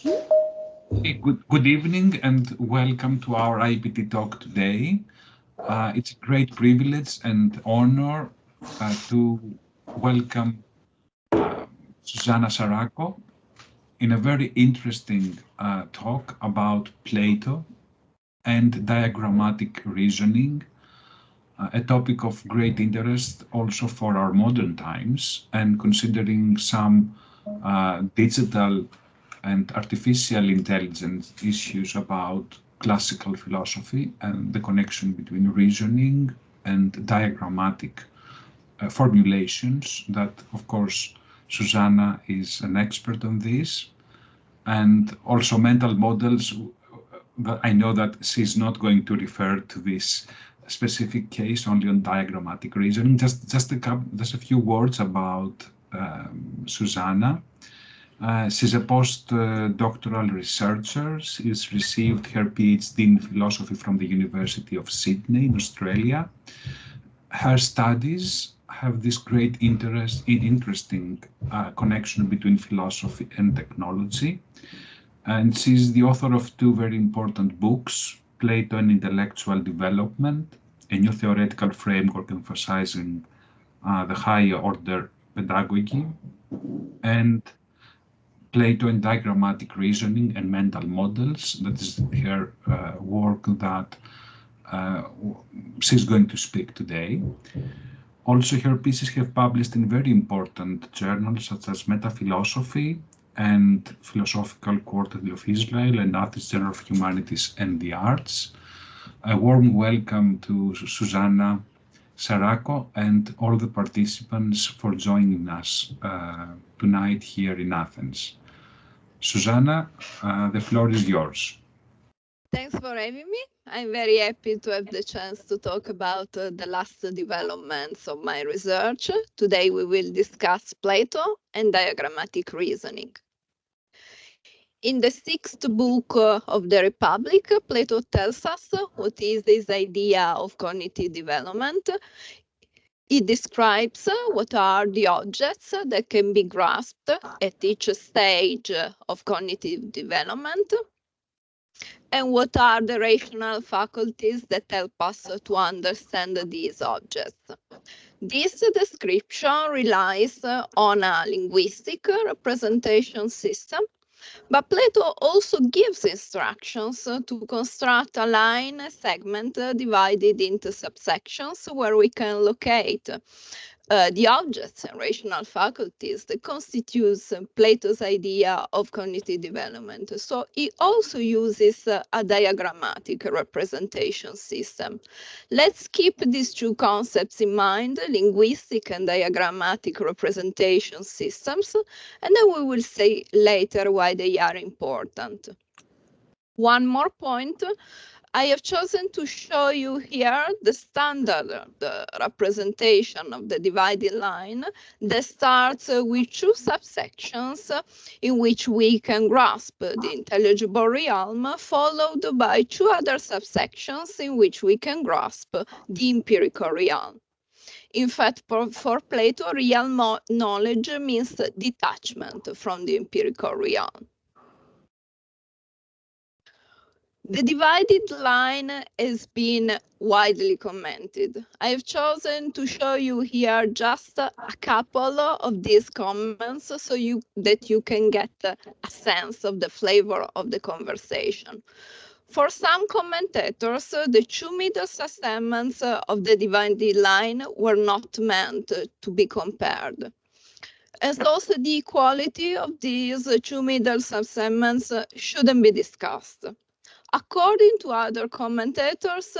Good evening and welcome to our IPT Talk today. It's a great privilege and honor to welcome Susanna Saracco in a very interesting talk about Plato and diagrammatic reasoning, a topic of great interest also for our modern times, and considering some digital and artificial intelligence issues about classical philosophy and the connection between reasoning and diagrammatic formulations that, of course, Susanna is an expert on this, and also mental models. But I know that she's not going to refer to this specific case only on diagrammatic reasoning. Just a few words about Susanna. She's a postdoctoral researcher. She's received her PhD in philosophy from the University of Sydney in Australia. Her studies have this great interesting connection between philosophy and technology. And she's the author of two very important books, Plato and Intellectual Development, a new theoretical framework emphasizing the higher order pedagogy, and Plato and Diagrammatic Reasoning and Mental Models. That is her work that she's going to speak today. Also, her pieces have published in very important journals such as Metaphilosophy and Philosophical Quarterly of Israel and Athens Journal of Humanities and the Arts. A warm welcome to Susanna Saracco and all the participants for joining us tonight here in Athens. Susanna, the floor is yours. Thanks for having me. I'm very happy to have the chance to talk about the last developments of my research. Today we will discuss Plato and diagrammatic reasoning. In the sixth book of the Republic, Plato tells us what is this idea of cognitive development. It describes what are the objects that can be grasped at each stage of cognitive development, and what are the rational faculties that help us to understand these objects. This description relies on a linguistic representation system, but Plato also gives instructions to construct a line segment divided into subsections where we can locate the objects and rational faculties that constitutes Plato's idea of cognitive development. So he also uses a diagrammatic representation system. Let's keep these two concepts in mind, linguistic and diagrammatic representation systems, and then we will say later why they are important. One more point. I have chosen to show you here the standard the representation of the divided line that starts with two subsections in which we can grasp the intelligible realm, followed by two other subsections in which we can grasp the empirical realm. In fact, for Plato, real knowledge means detachment from the empirical realm. The divided line has been widely commented. I have chosen to show you here just a couple of these comments so that you can get a sense of the flavor of the conversation. For some commentators, the two middle segments of the divided line were not meant to be compared. And also the equality of these two middle segments shouldn't be discussed. According to other commentators,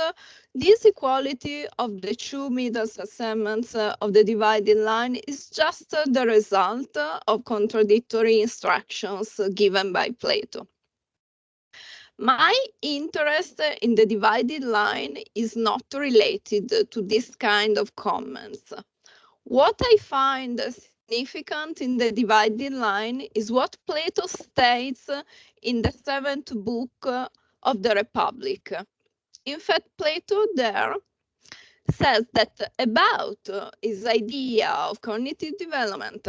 this equality of the two middle segments of the divided line is just the result of contradictory instructions given by Plato. My interest in the divided line is not related to this kind of comments. What I find significant in the divided line is what Plato states in the seventh book of the Republic. In fact, Plato there says that about his idea of cognitive development,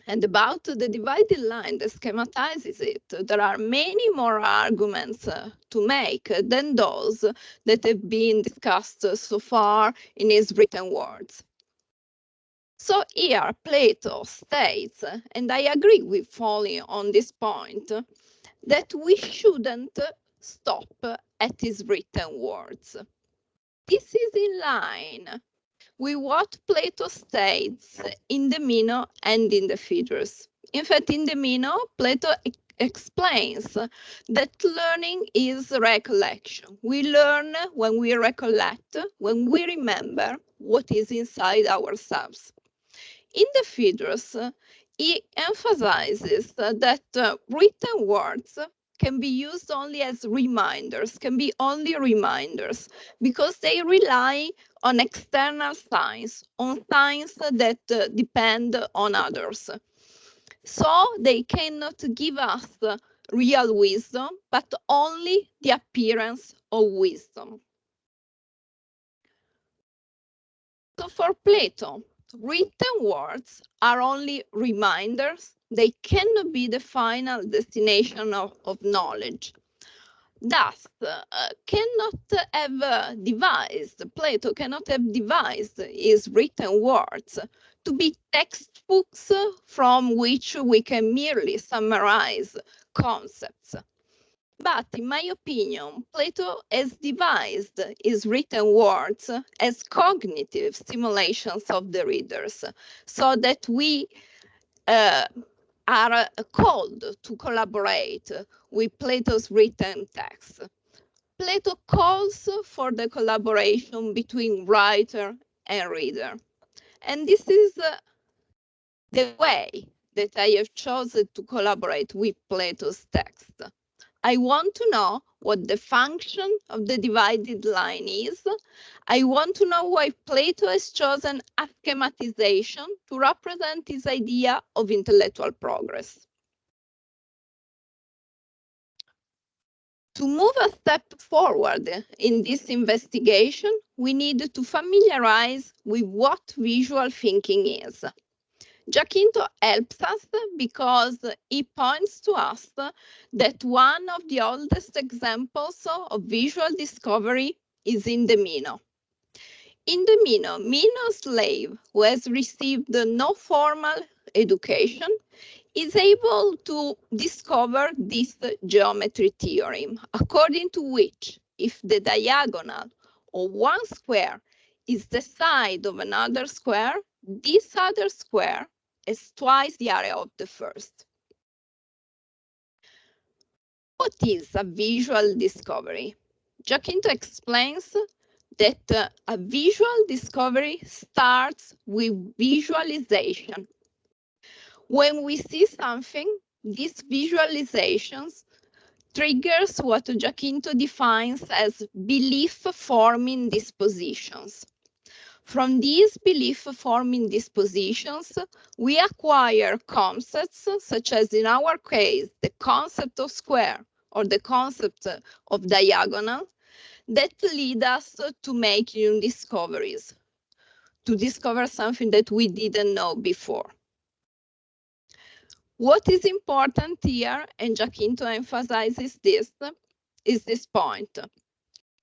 And about the divided line that schematizes it, there are many more arguments to make than those that have been discussed so far in his written words. So here Plato states, and I agree with Foley on this point, that we shouldn't stop at his written words. This is in line with what Plato states in the Meno and in the Phaedrus. In fact, in the Meno, Plato explains that learning is recollection. We learn when we recollect, when we remember what is inside ourselves. In the Phaedrus, he emphasizes that written words can be used only as reminders, can be only reminders, because they rely on external signs, on signs that depend on others. So they cannot give us real wisdom, but only the appearance of wisdom. So for Plato, written words are only reminders. They cannot be the final destination of knowledge. Thus, Plato cannot have devised his written words to be textbooks from which we can merely summarize concepts. But in my opinion, Plato has devised his written words as cognitive stimulations of the readers, so that we are called to collaborate with Plato's written text. Plato calls for the collaboration between writer and reader. And this is the way that I have chosen to collaborate with Plato's text. I want to know what the function of the divided line is. I want to know why Plato has chosen a schematization to represent his idea of intellectual progress. To move a step forward in this investigation, we need to familiarize with what visual thinking is. Giacinto helps us because he points to us that one of the oldest examples of visual discovery is in the Meno. In the Meno slave who has received no formal education is able to discover this geometry theorem, according to which if the diagonal of one square is the side of another square, this other square is twice the area of the first. What is a visual discovery? Giacinto explains that a visual discovery starts with visualization. When we see something, these visualizations triggers what Giacinto defines as belief-forming dispositions. From these belief-forming dispositions, we acquire concepts such as, in our case, the concept of square or the concept of diagonal that lead us to make new discoveries, to discover something that we didn't know before. What is important here, and Giacinto emphasizes this, is this point.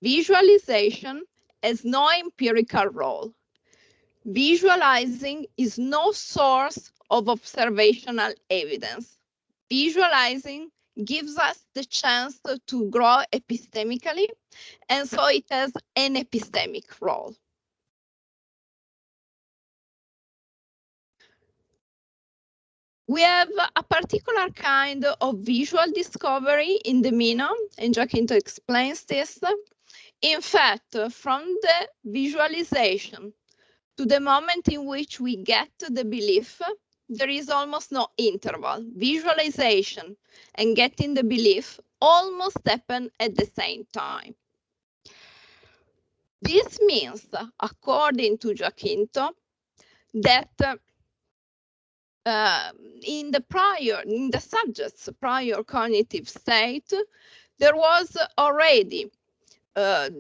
Visualization has no empirical role. Visualizing is no source of observational evidence. Visualizing gives us the chance to grow epistemically, and so it has an epistemic role. We have a particular kind of visual discovery in the Meno, and Giacinto explains this. In fact, from the visualization to the moment in which we get the belief, there is almost no interval. Visualization and getting the belief almost happen at the same time. This means, according to Giacinto, that in the subject's prior cognitive state, there was already the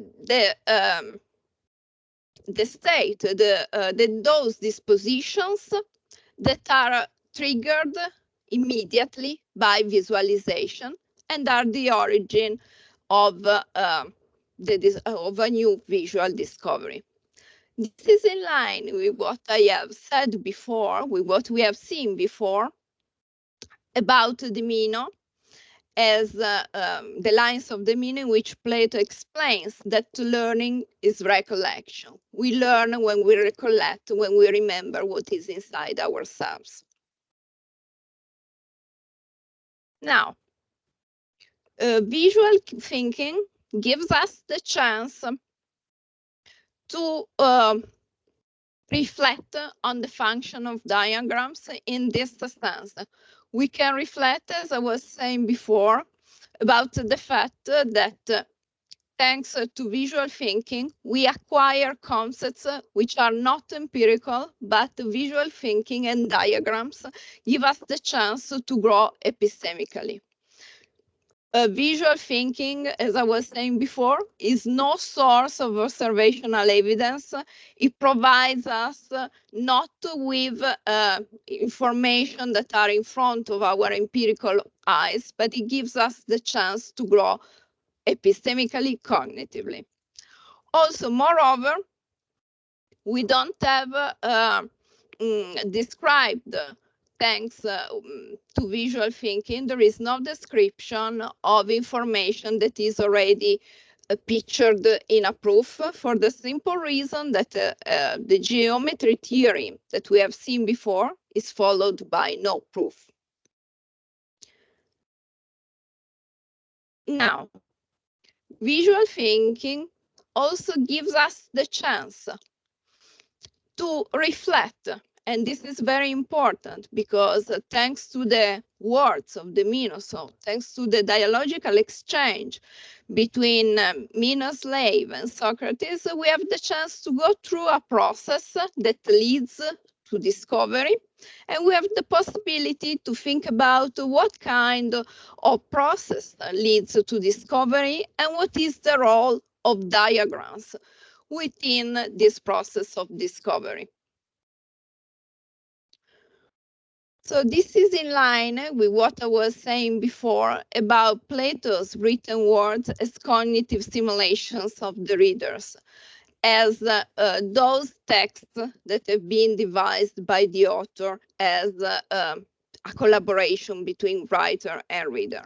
state, those dispositions that are triggered immediately by visualization and are the origin of a new visual discovery. This is in line with what I have said before, with what we have seen before about the Meno, as the lines of the Meno in which Plato explains that learning is recollection. We learn when we recollect, when we remember what is inside ourselves. Now, visual thinking gives us the chance to reflect on the function of diagrams in this sense. We can reflect, as I was saying before, about the fact that thanks to visual thinking, we acquire concepts which are not empirical, but visual thinking and diagrams give us the chance to grow epistemically. Visual thinking, as I was saying before, is no source of observational evidence. It provides us not with information that are in front of our empirical eyes, but it gives us the chance to grow epistemically, cognitively. Also, moreover, we don't have described, thanks to visual thinking, there is no description of information that is already pictured in a proof, for the simple reason that the geometry theory that we have seen before is followed by no proof. Now, visual thinking also gives us the chance to reflect. And this is very important because thanks to the words of the Meno, so thanks to the dialogical exchange between Meno's slave and Socrates, we have the chance to go through a process that leads to discovery. And we have the possibility to think about what kind of process leads to discovery and what is the role of diagrams within this process of discovery. So this is in line with what I was saying before about Plato's written words as cognitive simulations of the readers, as those texts that have been devised by the author as a collaboration between writer and reader.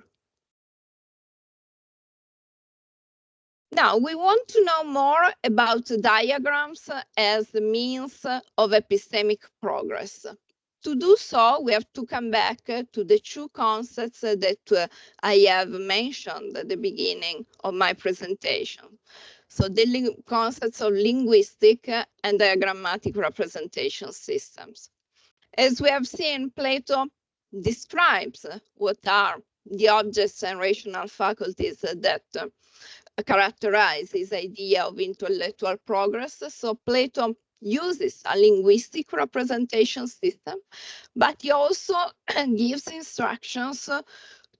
Now, we want to know more about diagrams as the means of epistemic progress. To do so, we have to come back to the two concepts that I have mentioned at the beginning of my presentation. So the concepts of linguistic and diagrammatic representation systems. As we have seen, Plato describes what are the objects and rational faculties that characterize his idea of intellectual progress. So Plato uses a linguistic representation system, but he also gives instructions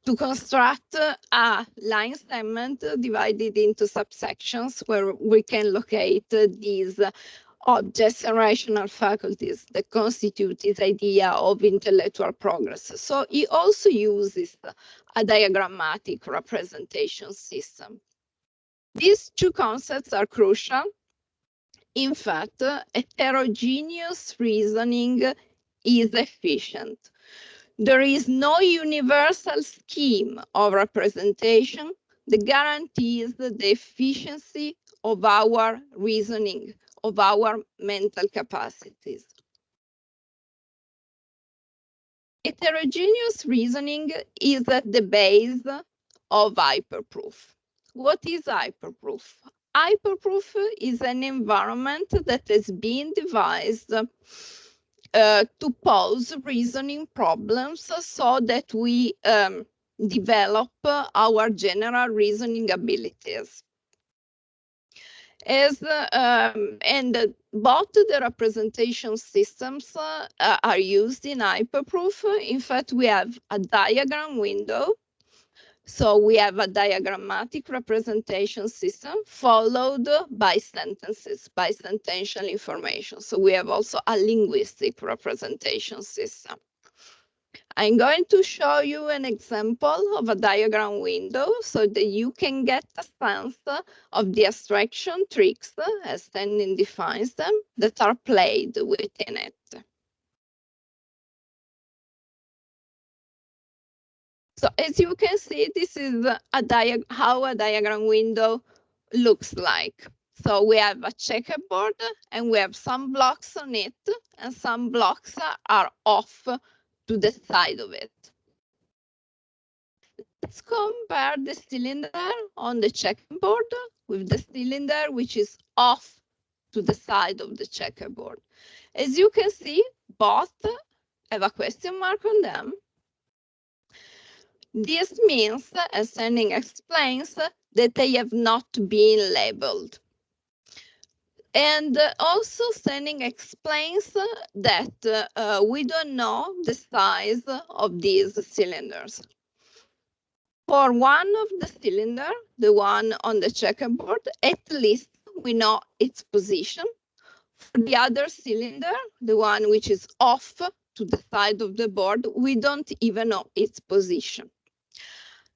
to construct a line segment divided into subsections where we can locate these objects and rational faculties that constitute his idea of intellectual progress. So he also uses a diagrammatic representation system. These two concepts are crucial. In fact, heterogeneous reasoning is efficient. There is no universal scheme of representation that guarantees the efficiency of our reasoning, of our mental capacities. Heterogeneous reasoning is at the base of hyperproof. What is hyperproof? Hyperproof is an environment that has been devised to pose reasoning problems so that we develop our general reasoning abilities. And both the representation systems are used in Hyperproof. In fact, we have a diagram window. So we have a diagrammatic representation system followed by sentences, by sentential information. So we have also a linguistic representation system. I'm going to show you an example of a diagram window so that you can get a sense of the abstraction tricks, as Standing defines them, that are played within it. So as you can see, this is how a diagram window looks like. So we have a checkerboard and we have some blocks on it, and some blocks are off to the side of it. Let's compare the cylinder on the checkerboard with the cylinder which is off to the side of the checkerboard. As you can see, both have a question mark on them. This means, as Standing explains, that they have not been labeled. And also Standing explains that we don't know the size of these cylinders. For one of the cylinder, the one on the checkerboard, at least we know its position. For the other cylinder, the one which is off to the side of the board, we don't even know its position.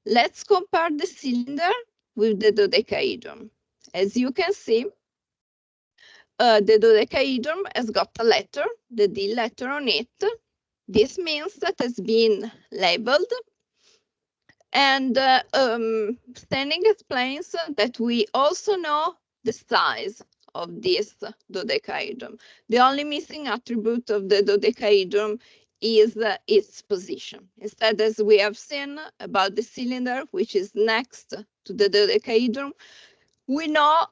Let's compare the cylinder with the dodecahedron. As you can see, the dodecahedron has got a letter, the D letter on it. This means that it's been labeled. And Standing explains that we also know the size of this dodecahedron. The only missing attribute of the dodecahedron is its position. Instead, as we have seen about the cylinder, which is next to the dodecahedron, we know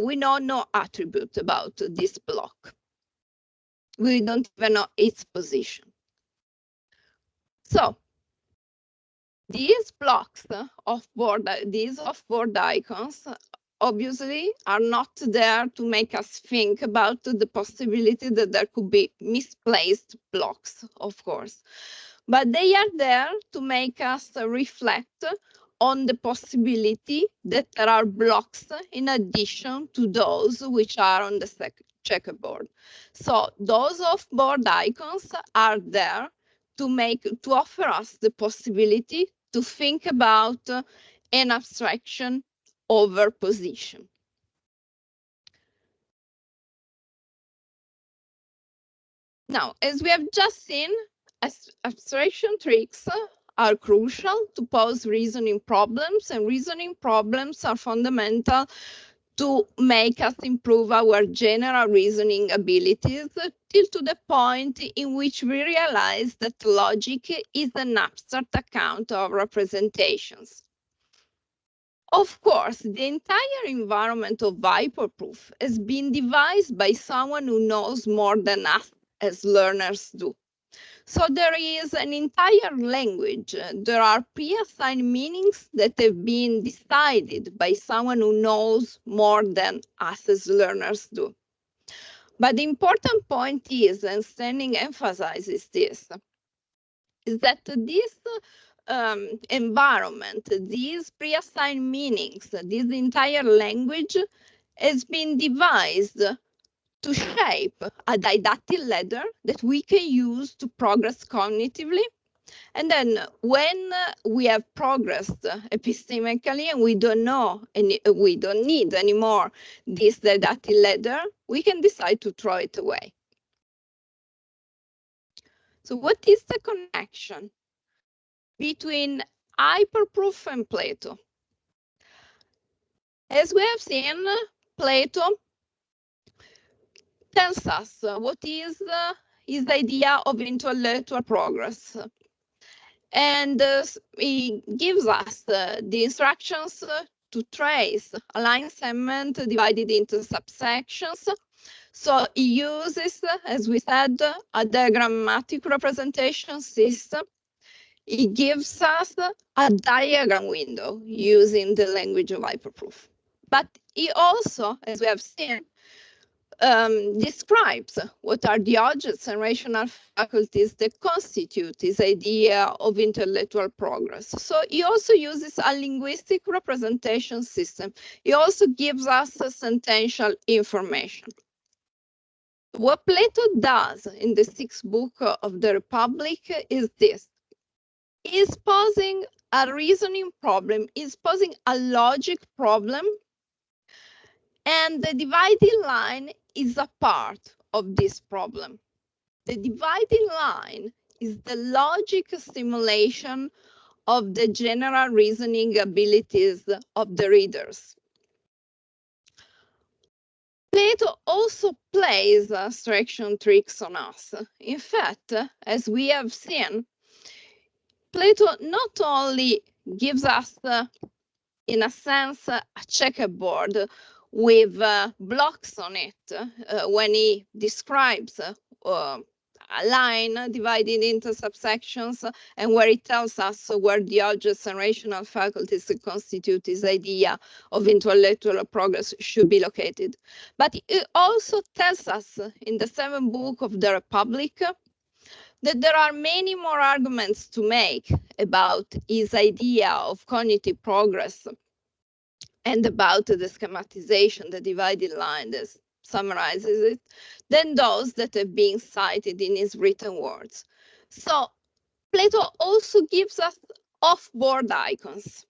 we know no attribute about this block. We don't even know its position. So these blocks these off-board icons obviously are not there to make us think about the possibility that there could be misplaced blocks, of course. But they are there to make us reflect on the possibility that there are blocks in addition to those which are on the checkerboard. So those off-board icons are there to offer us the possibility to think about an abstraction over position. Now, as we have just seen, abstraction tricks are crucial to pose reasoning problems, and reasoning problems are fundamental to make us improve our general reasoning abilities till to the point in which we realize that logic is an abstract account of representations. Of course, the entire environment of Hyperproof has been devised by someone who knows more than us as learners do. So there is an entire language. There are pre-assigned meanings that have been decided by someone who knows more than us as learners do. But the important point is, and Standing emphasizes this, is that this environment, these pre-assigned meanings, this entire language has been devised to shape a didactic ladder that we can use to progress cognitively. And then when we have progressed epistemically and we don't need anymore this didactic ladder, we can decide to throw it away. So what is the connection between Hyperproof and Plato? As we have seen, Plato tells us what is his idea of intellectual progress. And he gives us the instructions to trace a line segment divided into subsections. So he uses, as we said, a diagrammatic representation system. He gives us a diagram window using the language of Hyperproof. But he also, as we have seen, describes what are the objects and rational faculties that constitute this idea of intellectual progress. So he also uses a linguistic representation system. He also gives us sentential information. What Plato does in the sixth book of the Republic is this. He's posing a reasoning problem, he's posing a logic problem, and the dividing line is a part of this problem. The dividing line is the logic stimulation of the general reasoning abilities of the readers. Plato also plays abstraction tricks on us. In fact, as we have seen, Plato not only gives us, in a sense, a checkerboard with blocks on it when he describes a line divided into subsections and where it tells us where the objects and rational faculties that constitute this idea of intellectual progress should be located. But it also tells us in the seventh book of the Republic that there are many more arguments to make about his idea of cognitive progress and about the schematization, the divided line that summarizes it, than those that have been cited in his written words. So Plato also gives us off-board icons.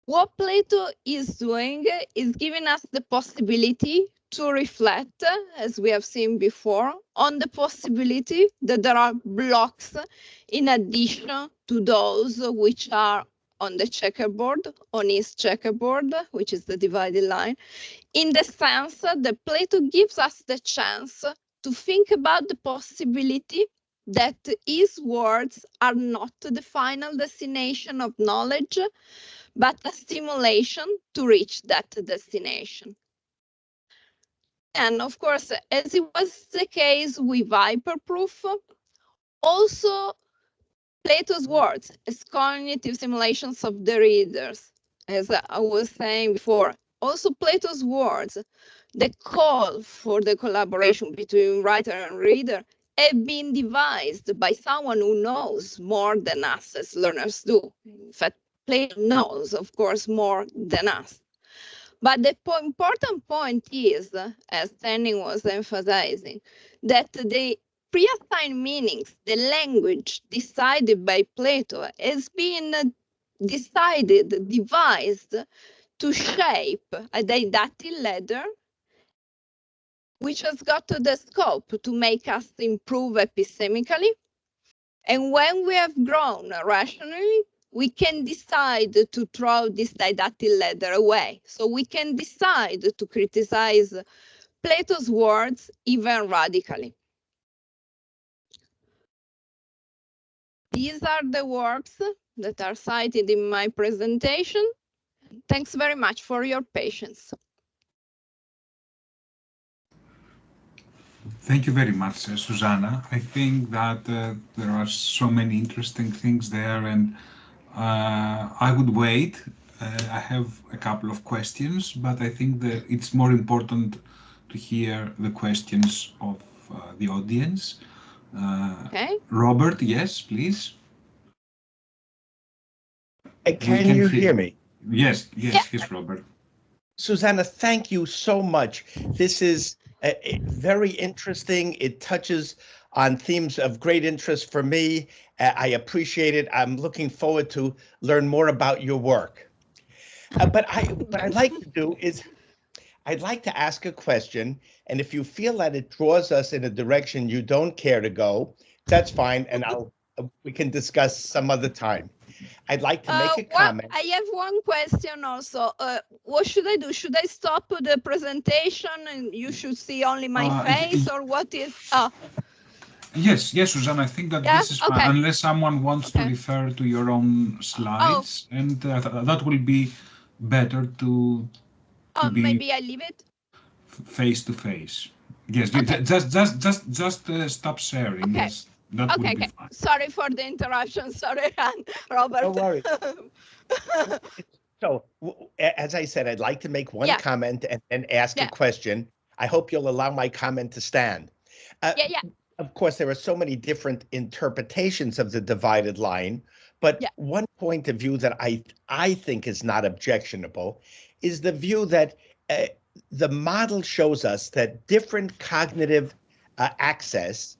What Plato is doing is giving us the possibility to reflect, as we have seen before, on the possibility that there are blocks in addition to those which are on the checkerboard, on his checkerboard, which is the divided line, in the sense that Plato gives us the chance to think about the possibility that his words are not the final destination of knowledge, but a stimulation to reach that destination. And of course, as it was the case with Hyperproof, also Plato's words as cognitive simulations of the readers, as I was saying before, also Plato's words, the call for the collaboration between writer and reader, have been devised by someone who knows more than us as learners do. In fact, Plato knows, of course, more than us. But the important point is, as Stanning was emphasizing, that the pre-assigned meanings, the language decided by Plato, has been decided, devised to shape a didactic ladder which has got the scope to make us improve epistemically. And when we have grown rationally, we can decide to throw this didactic ladder away. So we can decide to criticize Plato's words even radically. These are the works that are cited in my presentation. Thanks very much for your patience. Thank you very much, Susanna. I think that there are so many interesting things there, and I would wait. I have a couple of questions, but I think that it's more important to hear the questions of the audience. Okay. Robert, yes, please. Can you hear me? Yes, yes, yes, Robert. Susanna, thank you so much. This is very interesting. It touches on themes of great interest for me. I appreciate it. I'm looking forward to learn more about your work. But what I'd like to do is I'd like to ask a question, and if you feel that it draws us in a direction you don't care to go, that's fine, and we can discuss some other time. I'd like to make a comment. I have one question also. What should I do? Should I stop the presentation and you should see only my face, or what is? Yes, yes, Susanna, I think that this is fine, unless someone wants to refer to your own slides, and that will be better to be maybe I leave it face to face. Yes, just stop sharing. Okay. Yes, that will be fine. Sorry for the interruption. Sorry, Robert. Don't worry. So, as I said, I'd like to make one comment and ask a question. I hope you'll allow my comment to stand. Of course, there are so many different interpretations of the divided line, but one point of view that I think is not objectionable is the view that the model shows us that different cognitive access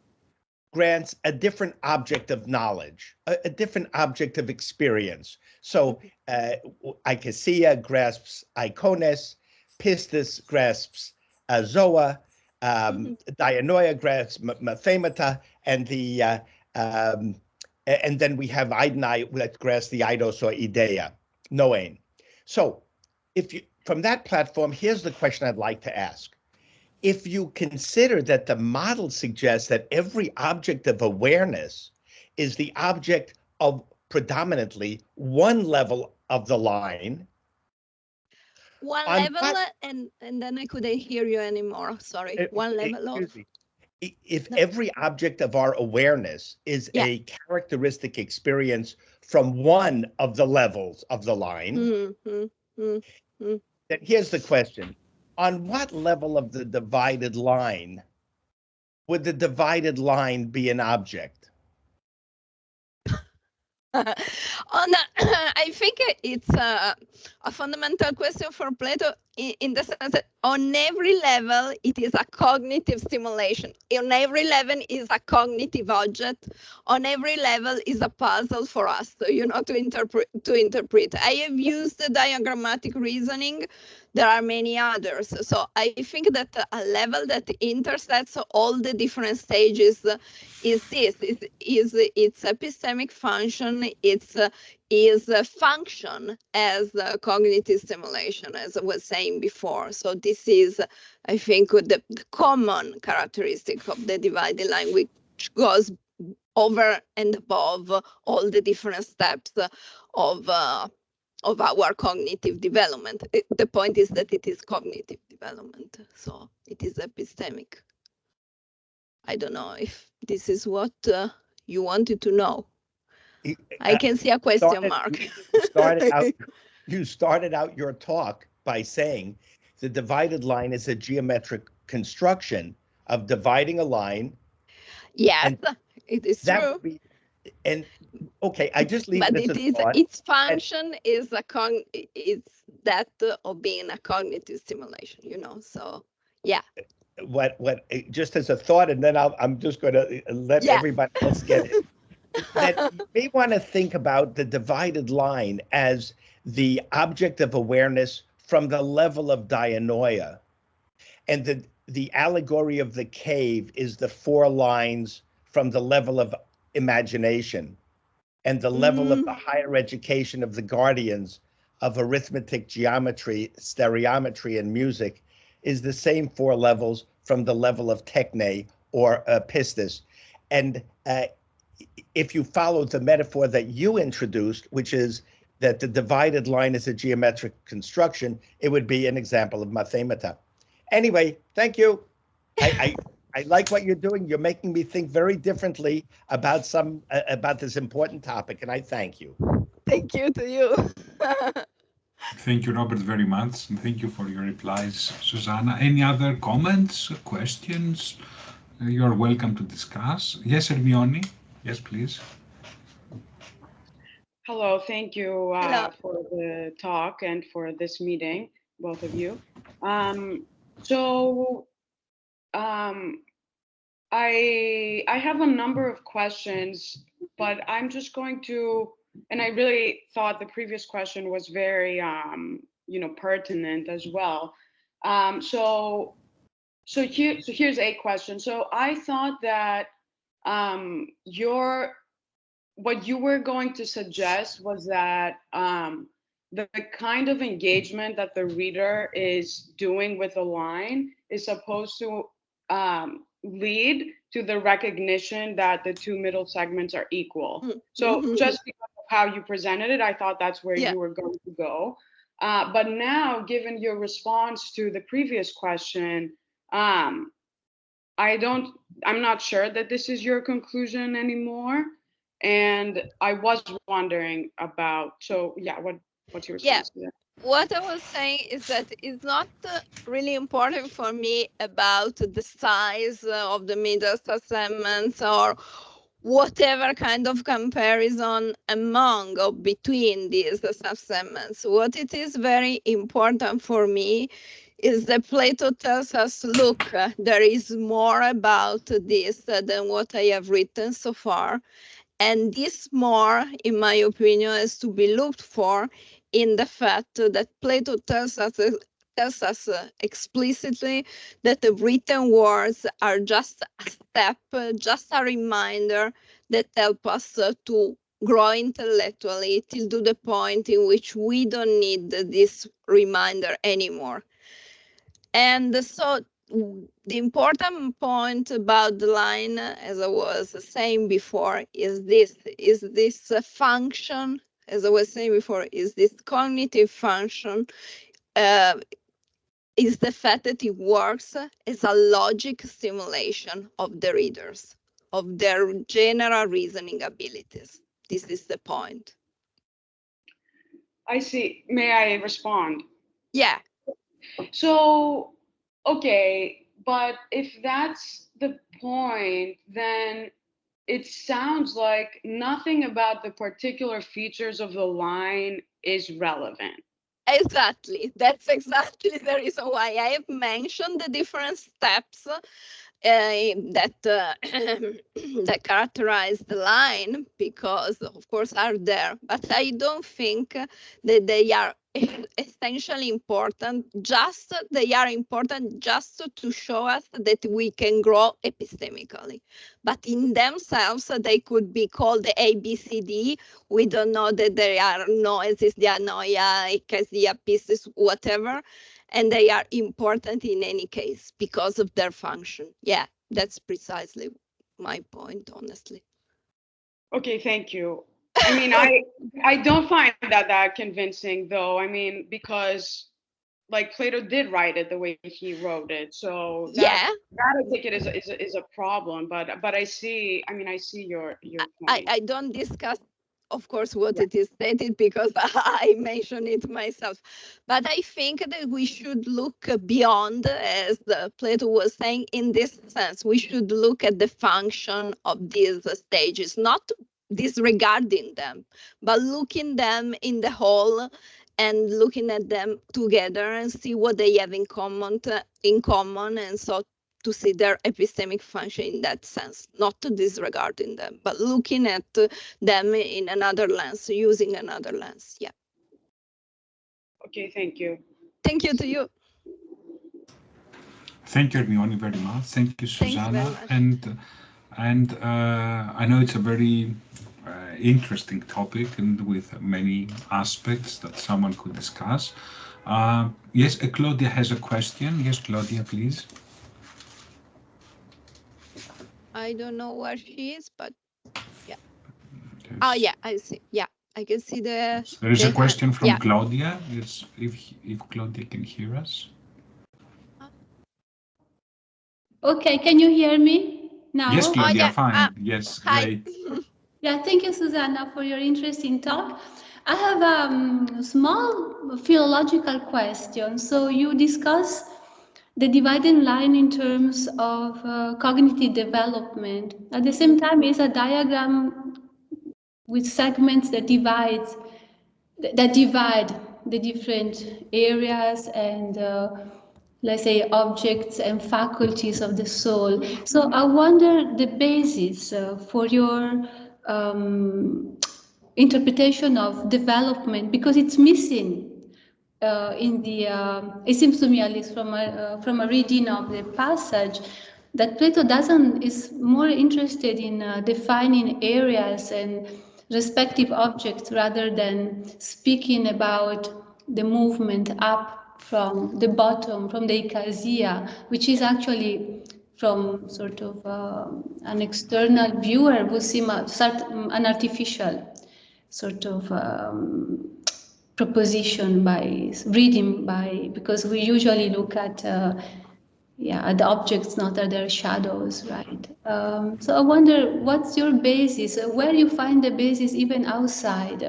grants a different object of knowledge, a different object of experience. So icosia grasps icones, pistis grasps zoa, dianoia grasps mathemata, and and then we have eidnai that grasps the eidos or idea, noone. So if you, from that platform, here's the question I'd like to ask. If you consider that the model suggests that every object of awareness is the object of predominantly one level of the line. One level, and then I couldn't hear you anymore. Sorry. One level of. If every object of our awareness is a characteristic experience from one of the levels of the line, then here's the question. On what level of the divided line would the divided line be an object? I think it's a fundamental question for Plato in the sense that on every level, it is a cognitive stimulation. On every level is a cognitive object. On every level is a puzzle for us, to interpret. I have used the diagrammatic reasoning. There are many others. So I think that a level that intersects all the different stages is its epistemic function. Is a function as cognitive stimulation, as I was saying before. So this is, I think, the common characteristic of the divided line, which goes over and above all the different steps of our cognitive development. The point is that it is cognitive development, so it is epistemic. I don't know if this is what you wanted to know. I can see a question mark. You started out your talk by saying the divided line is a geometric construction of dividing a line. Yes, it is true. Okay, I just leave but it as it is thought. Its function is that of being a cognitive stimulation, So yeah. What just as a thought, and then I'm just going to let everybody else get it. That you may want to think about the divided line as the object of awareness from the level of dianoia. And the allegory of the cave is the four lines from the level of imagination. And the level of the higher education of the guardians of arithmetic, geometry, stereometry, and music is the same four levels from the level of techne or pistis. And if you follow the metaphor that you introduced, which is that the divided line is a geometric construction, it would be an example of mathemata. Anyway, thank you. I like what you're doing. You're making me think very differently about this important topic, and I thank you. Thank you to you. Thank you, Robert, very much, and thank you for your replies, Susanna. Any other comments, questions? You're welcome to discuss. Yes, Hermione. Yes, please. Hello, thank you for the talk and for this meeting, both of you. I have a number of questions, but I'm just going to, and I really thought the previous question was very, pertinent as well. So here's a question. So I thought that what you were going to suggest was that the kind of engagement that the reader is doing with a line is supposed to lead to the recognition that the two middle segments are equal. So just because of how you presented it, I thought that's where you were going to go. But now, given your response to the previous question, I'm not sure that this is your conclusion anymore. And I was wondering about, what's your response to that? What I was saying is that it's not really important for me about the size of the middle segments or whatever kind of comparison among or between these subsegments. What it is very important for me is that Plato tells us, look, there is more about this than what I have written so far. And this more, in my opinion, is to be looked for in the fact that Plato tells us explicitly that the written words are just a step, just a reminder that help us to grow intellectually till to the point in which we don't need this reminder anymore. And so the important point about the line, as I was saying before, is this function, as I was saying before, is this cognitive function, is the fact that it works as a logic stimulation of the readers, of their general reasoning abilities. This is the point. I see. May I respond? Yeah. So, okay, but if that's the point, then it sounds like nothing about the particular features of the line is relevant. Exactly. That's exactly the reason why I have mentioned the different steps that that characterize the line, because of course are there, but I don't think that they are essentially important. Just they are important just to show us that we can grow epistemically, but in themselves they could be called the ABCD. We don't know that there are noises, dianoia, eikasia, pieces, whatever, and they are important in any case because of their function. Yeah, that's precisely my point, honestly. Okay, thank you. I mean, I don't find that convincing though. I mean, because like Plato did write it the way he wrote it, so Yeah, that I think it is a problem. But I see. I mean, I see your point. I don't discuss, of course, what Yeah. it is stated because I mentioned it myself. But I think that we should look beyond, as Plato was saying, in this sense. We should look at the function of these stages, not disregarding them, but looking them in the whole and looking at them together and see what they have in common, and so to see their epistemic function in that sense, not disregarding them, but looking at them in another lens, using another lens. Yeah. Okay, thank you. Thank you to you. Thank you, Hermione, very much. Thank you, Thanks very Susanna. much. And I know it's a very interesting topic and with many aspects that someone could discuss. Yes, Claudia has a question. Yes, Claudia, please. I don't know where she is, but yeah. Yes. Oh, yeah, I see. Yeah, I can see the. Yes. There is a question from yeah. Claudia. Yes, if Claudia can hear us. Okay, can you hear me now? Yes, Claudia, yeah. fine. Yes, Hi. great. Yeah, thank you, Susanna, for your interesting talk. I have a small philological question. So you discuss the dividing line in terms of cognitive development. At the same time, it's a diagram with segments that divide the different areas and let's say objects and faculties of the soul. So I wonder the basis for your interpretation of development, because it's missing in the it seems to me, at least from a reading of the passage, that Plato is more interested in defining areas and respective objects rather than speaking about the movement up from the bottom, from the eikasia, which is actually from sort of an external viewer would seem an artificial sort of proposition by reading by, because we usually look at at the objects, not at their shadows, right? So I wonder, what's your basis, where you find the basis even outside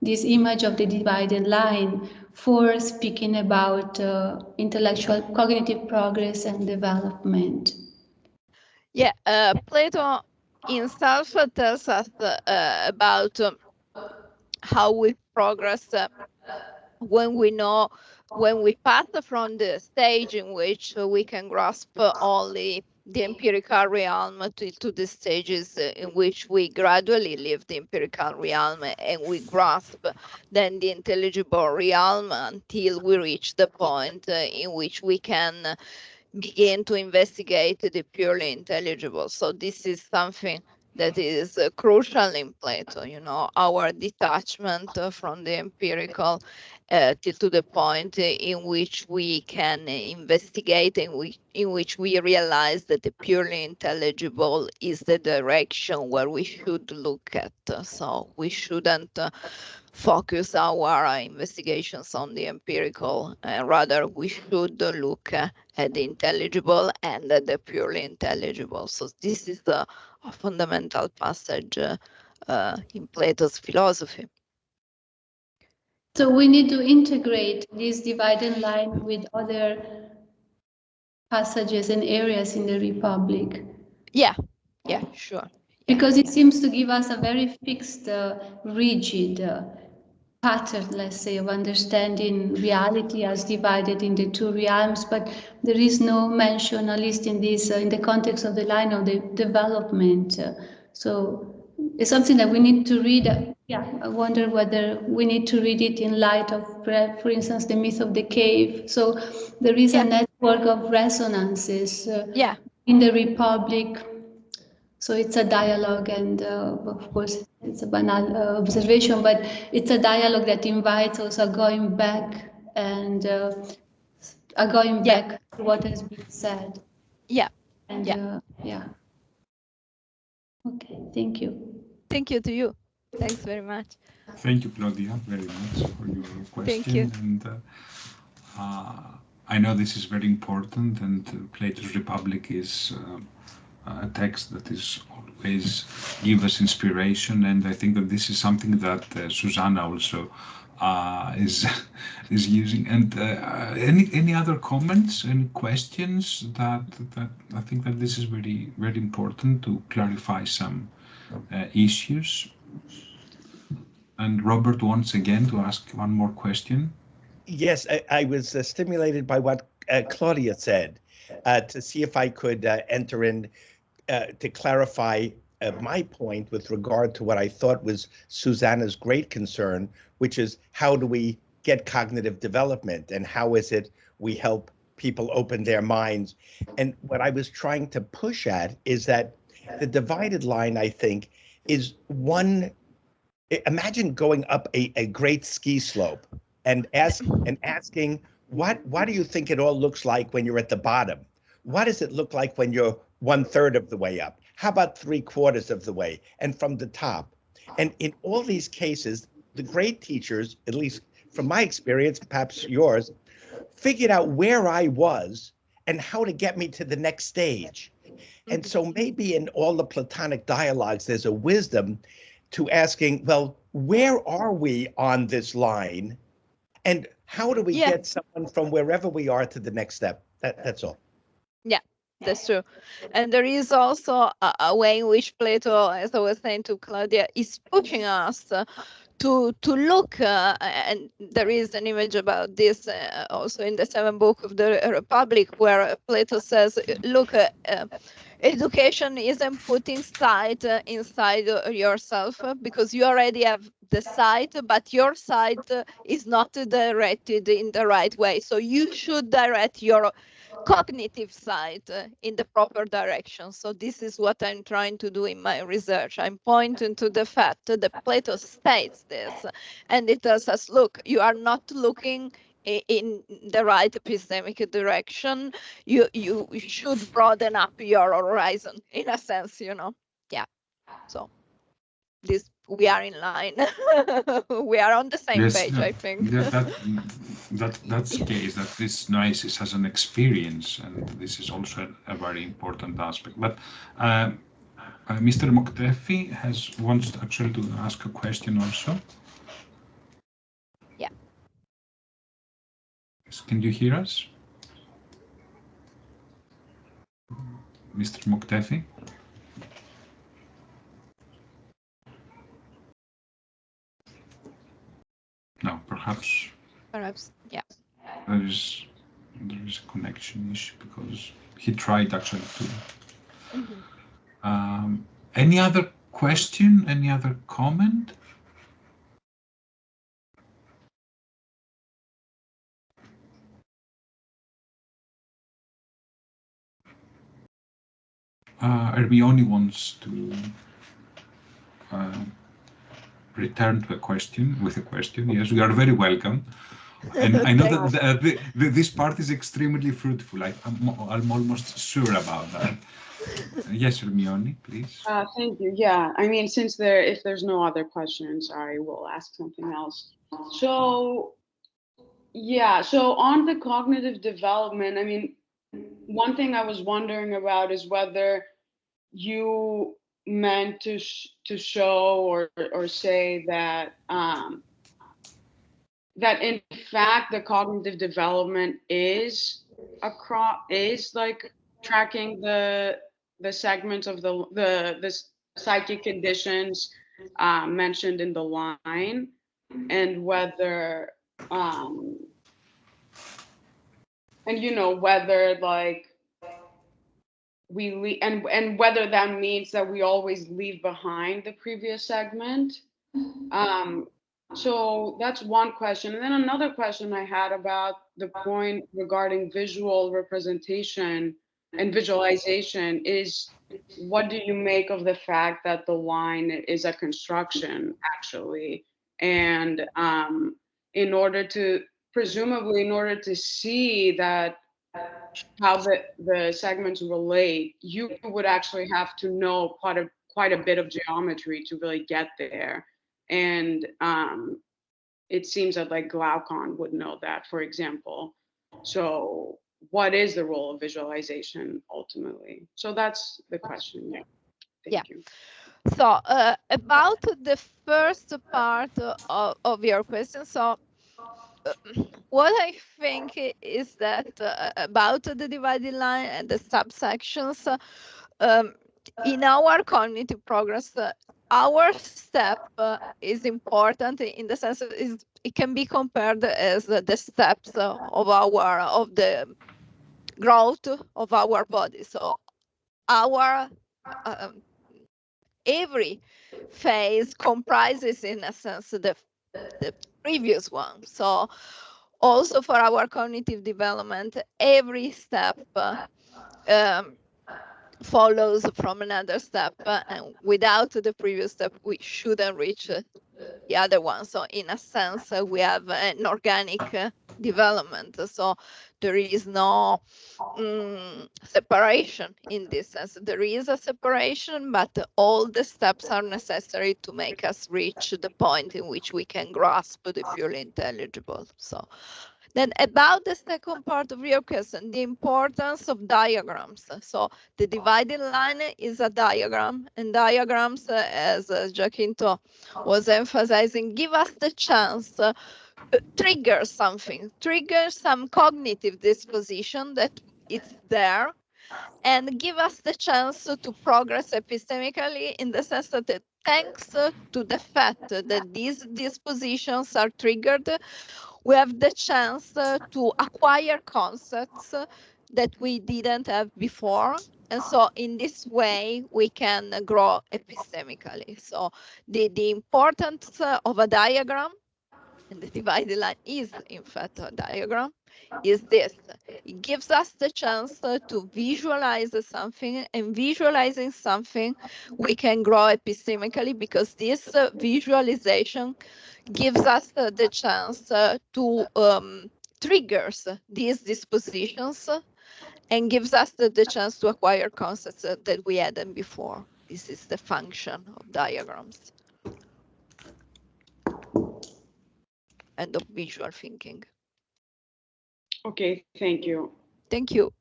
this image of the divided line for speaking about intellectual cognitive progress and development? Yeah, Plato himself tells us about how we progress when we know when we pass from the stage in which we can grasp only the empirical realm to the stages in which we gradually leave the empirical realm and we grasp then the intelligible realm until we reach the point in which we can begin to investigate the purely intelligible. So this is something that is crucial in Plato, you know, our detachment from the empirical till to the point in which we can investigate and in which we realize that the purely intelligible is the direction where we should look at. So we shouldn't focus our investigations on the empirical, rather we should look at the intelligible and at the purely intelligible. So this is a fundamental passage in Plato's philosophy. So we need to integrate this dividing line with other passages and areas in the Republic. Yeah, sure. Because it seems to give us a very fixed, rigid pattern, let's say, of understanding reality as divided into two realms, but there is no mention, at least in this, in the context of the line of the development. So it's something that we need to read. I wonder whether we need to read it in light of, for instance, the myth of the cave. So there is a network of resonances in the Republic. So it's a dialogue, and of course it's a banal observation, but it's a dialogue that invites also going back and back to what has been said. Okay, thank you. Thank you to you. Thanks very much. Thank you, Claudia, very much for your question. Thank you. And I know this is very important, and Plato's Republic is a text that is always give us inspiration, and I think that this is something that Susanna also is using. And any other comments, any questions that I think that this is very important to clarify some issues. And Robert wants again to ask one more question. Yes, I was stimulated by what Claudia said to see if I could enter in to clarify my point with regard to what I thought was Susanna's great concern, which is how do we get cognitive development and how is it we help people open their minds? And what I was trying to push at is that the divided line, I think, is one. Imagine going up a great ski slope and asking, what do you think it all looks like when you're at the bottom? What does it look like when you're 1/3 of the way up? How about 3/4 of the way and from the top? And in all these cases, the great teachers, at least from my experience, perhaps yours, figured out where I was and how to get me to the next stage. And so maybe in all the Platonic dialogues, there's a wisdom to asking, well, where are we on this line? And how do we get someone from wherever we are to the next step? That's all. Yeah, that's true. And there is also a way in which Plato, as I was saying to Claudia, is pushing us to look, and there is an image about this also in the 7th book of the Republic, where Plato says, look, education isn't putting sight inside yourself because you already have the sight, but your sight is not directed in the right way. So you should direct your cognitive sight in the proper direction. So this is what I'm trying to do in my research. I'm pointing to the fact that Plato states this, and it tells us, look, you are not looking in the right epistemic direction. You should broaden up your horizon, in a sense, you know. Yeah. So this, we are in line. We are on the same page, I think. That's the case, that this noise has an experience, and this is also a very important aspect. But Mr. Moktefi wants actually to ask a question also. Yeah. Can you hear us, Mr. Moktefi? No, perhaps. Perhaps, yeah. there is a connection issue because he tried actually to. Any other question? Any other comment? Hermione wants to return to a question with a question. Yes, we are very welcome. And I know that this part is extremely fruitful. I'm almost sure about that. Yes, Hermione, please. Thank you. Yeah, I mean, if there's no other questions, I will ask something else. So, yeah, so on the cognitive development, I mean, one thing I was wondering about is whether you meant to show or say that that in fact the cognitive development is like tracking the segments of the psychic conditions mentioned in the line, and whether and whether like and whether that means that we always leave behind the previous segment. So that's one question. And then another question I had about the point regarding visual representation and visualization is, what do you make of the fact that the line is a construction, actually? And presumably in order to see that how the segments relate, you would actually have to know quite a bit of geometry to really get there. And it seems that like Glaucon would know that, for example. So what is the role of visualization ultimately? So that's the question. Yeah. Thank you. So about the first part of your question, so what I think is that about the divided line and the subsections, in our cognitive progress, our step is important in the sense that it can be compared as the steps of the growth of our body. So our every phase comprises, in a sense, the previous one. So also for our cognitive development, every step follows from another step, and without the previous step, we shouldn't reach the other one. So in a sense, we have an organic development. So there is no separation in this sense. There is a separation, but all the steps are necessary to make us reach the point in which we can grasp the purely intelligible. So then about the second part of your question, the importance of diagrams. So the dividing line is a diagram, and diagrams, as Giacinto was emphasizing, give us the chance to trigger something, trigger some cognitive disposition that it's there, and give us the chance to progress epistemically, in the sense that thanks to the fact that these dispositions are triggered, we have the chance to acquire concepts that we didn't have before. And so in this way, we can grow epistemically. So the importance of a diagram, and the divided line is in fact a diagram, is this. It gives us the chance to visualize something, and visualizing something, we can grow epistemically, because this visualization gives us the chance to triggers these dispositions, and gives us the chance to acquire concepts that we hadn't before. This is the function of diagrams and of visual thinking. Okay, thank you. Thank you.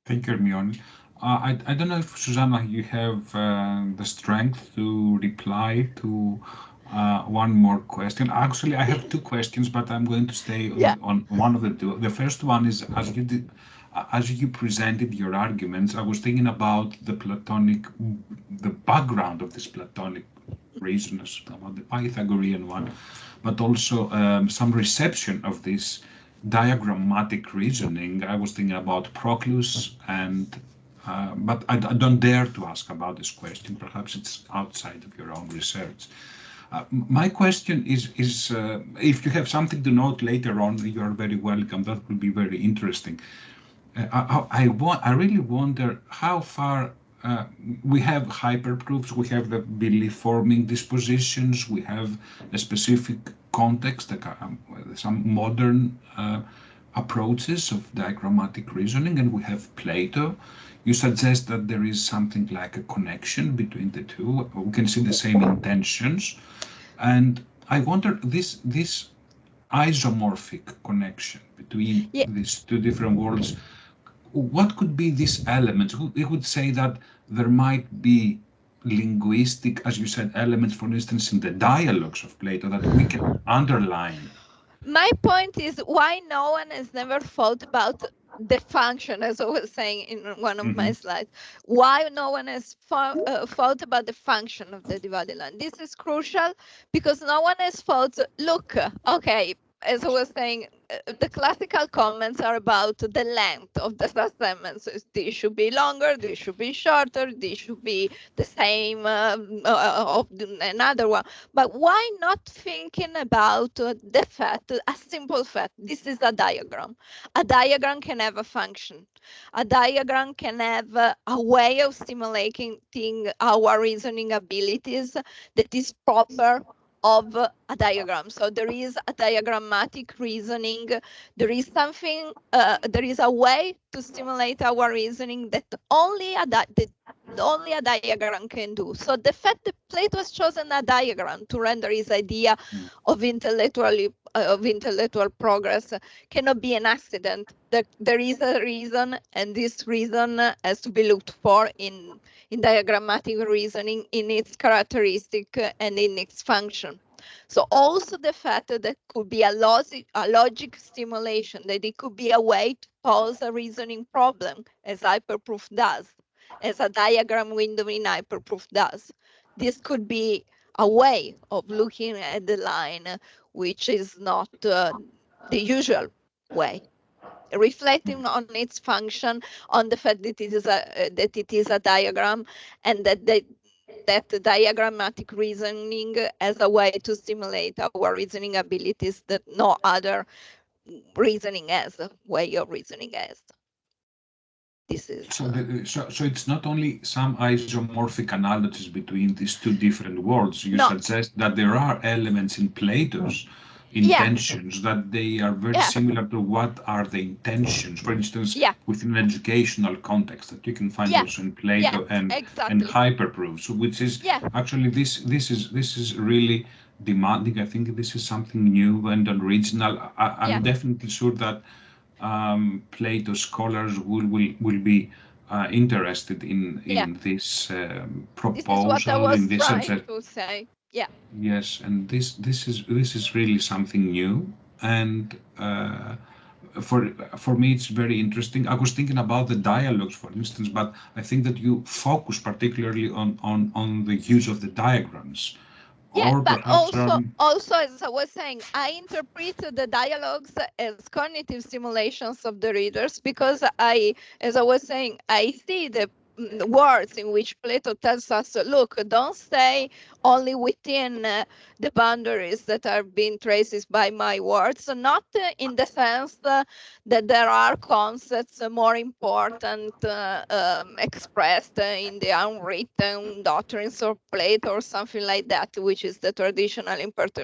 Thank you, Hermione. I don't know if, Susanna, you have the strength to reply to one more question. Actually, I have two questions, but I'm going to stay on one of the two. The first one is, as you presented your arguments, I was thinking about the background of this Platonic reasoners, about the Pythagorean one, but also some reception of this diagrammatic reasoning, I was thinking about Proclus, but I don't dare to ask about this question. Perhaps it's outside of your own research. My question is if you have something to note later on, you are very welcome. That will be very interesting. I really wonder how far we have hyperproofs, we have the belief forming dispositions, we have a specific context, some modern approaches of diagrammatic reasoning, and we have Plato. You suggest that there is something like a connection between the two. We can see the same intentions. And I wonder this isomorphic connection between these two different worlds, what could be these elements? We would say that there might be linguistic, as you said, elements, for instance, in the dialogues of Plato that we can underline. My point is why no one has never thought about the function, as I was saying in one of my slides. Why no one has thought about the function of the divided line? This is crucial because no one has thought, look, okay, as I was saying, the classical comments are about the length of the sentences. They should be longer, they should be shorter, they should be the same of another one. But why not thinking about the fact, a simple fact, this is a diagram. A diagram can have a function. A diagram can have a way of stimulating our reasoning abilities that is proper of a diagram. So there is a diagrammatic reasoning. There is something, there is a way to stimulate our reasoning that only a diagram can do. So the fact that Plato has chosen a diagram to render his idea of intellectual progress cannot be an accident. There is a reason, and this reason has to be looked for in diagrammatic reasoning, in its characteristic and in its function. So also the fact that there could be a logic stimulation, that it could be a way to pose a reasoning problem, as Hyperproof does, as a diagram window in Hyperproof does. This could be a way of looking at the line, which is not the usual way, reflecting on its function, on the fact that it is a diagram, and that the diagrammatic reasoning as a way to stimulate our reasoning abilities that no other reasoning has, way of reasoning has. This is so it's not only some isomorphic analogies between these two different worlds. You suggest that there are elements in Plato's intentions that they are very similar to what are the intentions, for instance, within an educational context, that you can find also in Plato and Hyperproof. So which is actually this is really demanding. I think this is something new and original. I'm definitely sure that Plato scholars will be interested in this proposal. This is what I was in this trying subject. to say. Yes, and this is really something new, and for me it's very interesting. I was thinking about the dialogues, for instance, but I think that you focus particularly on the use of the diagrams. Yeah, but also, as I was saying, I interpret the dialogues as cognitive stimulations of the readers because as I was saying, I see the words in which Plato tells us, look, don't stay only within the boundaries that are being traced by my words, not in the sense that there are concepts more important expressed in the unwritten doctrines of Plato or something like that, which is the traditional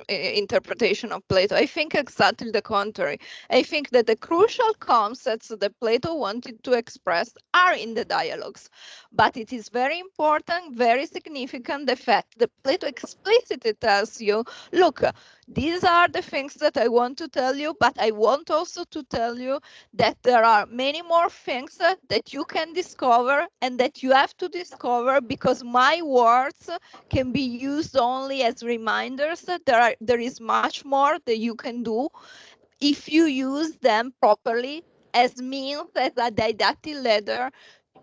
interpretation of Plato. I think exactly the contrary. I think that the crucial concepts that Plato wanted to express are in the dialogues. But it is very important, very significant, the fact that Plato explicitly tells you, look, these are the things that I want to tell you, but I want also to tell you that there are many more things that you can discover and that you have to discover because my words can be used only as reminders. There is much more that you can do if you use them properly as means, as a didactic ladder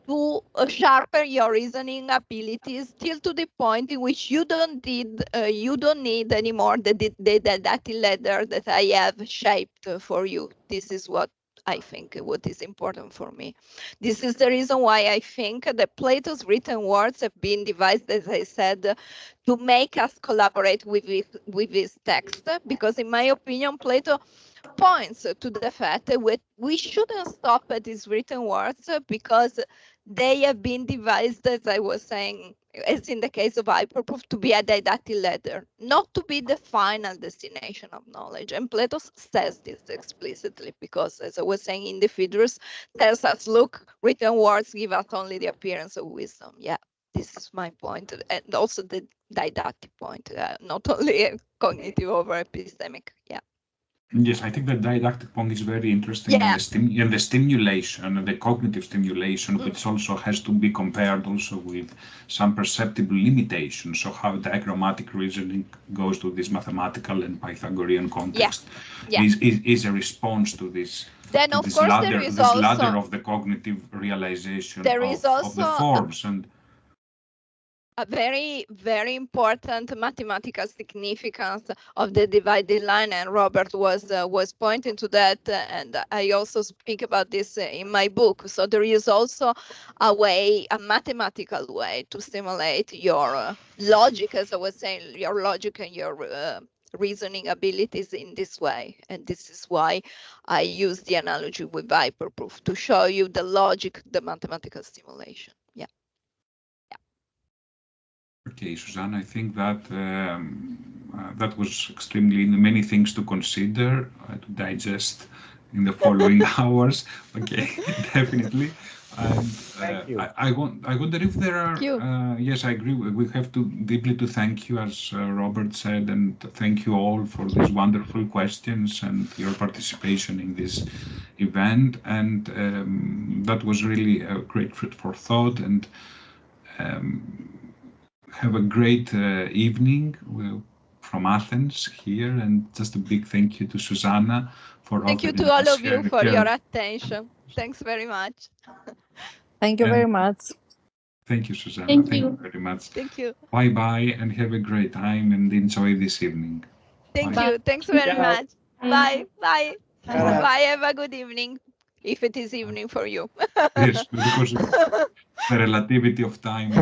to sharpen your reasoning abilities till to the point in which you don't need anymore the didactic ladder that I have shaped for you. This is what I think what is important for me. This is the reason why I think that Plato's written words have been devised, as I said, to make us collaborate with his text, because in my opinion, Plato points to the fact that we shouldn't stop at his written words, because they have been devised, as I was saying, as in the case of Hyperproof, to be a didactic ladder, not to be the final destination of knowledge. And Plato says this explicitly, because, as I was saying, in the Phaedrus, tells us, look, written words give us only the appearance of wisdom. Yeah, this is my point, and also the didactic point, not only cognitive over epistemic. Yeah. Yes, I think the didactic point is very interesting, Yeah. and the stimulation, and the cognitive stimulation, which also has to be compared also with some perceptible limitations. So how diagrammatic reasoning goes to this mathematical and Pythagorean context is a response to this. Then of this course ladder, there is this also ladder of the cognitive realization of the forms. And a very, very important mathematical significance of the divided line, and Robert was pointing to that, and I also speak about this in my book. So there is also a mathematical way to stimulate your logic, as I was saying, your logic and your reasoning abilities in this way. And this is why I use the analogy with Hyperproof, to show you the logic, the mathematical stimulation. Yeah. okay, Susanna, I think that that was extremely many things to consider, to digest in the following hours. Okay, definitely. And Thank you. I wonder if there are. Yes, I agree. We have to deeply to thank you, as Robert said, and thank you all for these wonderful questions and your participation in this event. And that was really a great food for thought. And have a great evening from Athens here, and just a big thank you to Susanna for thank you offering to all us of you for your attention. Thanks very much. Thank you very much. Thank you, Susanna. Thank Thank you. you very much. Thank you. Bye bye, and have a great time and enjoy this evening. Thank Bye. you. Thanks very much. Bye. Bye. Bye. Bye. Have a good evening, if it is evening for you. Yes, because of the relativity of time.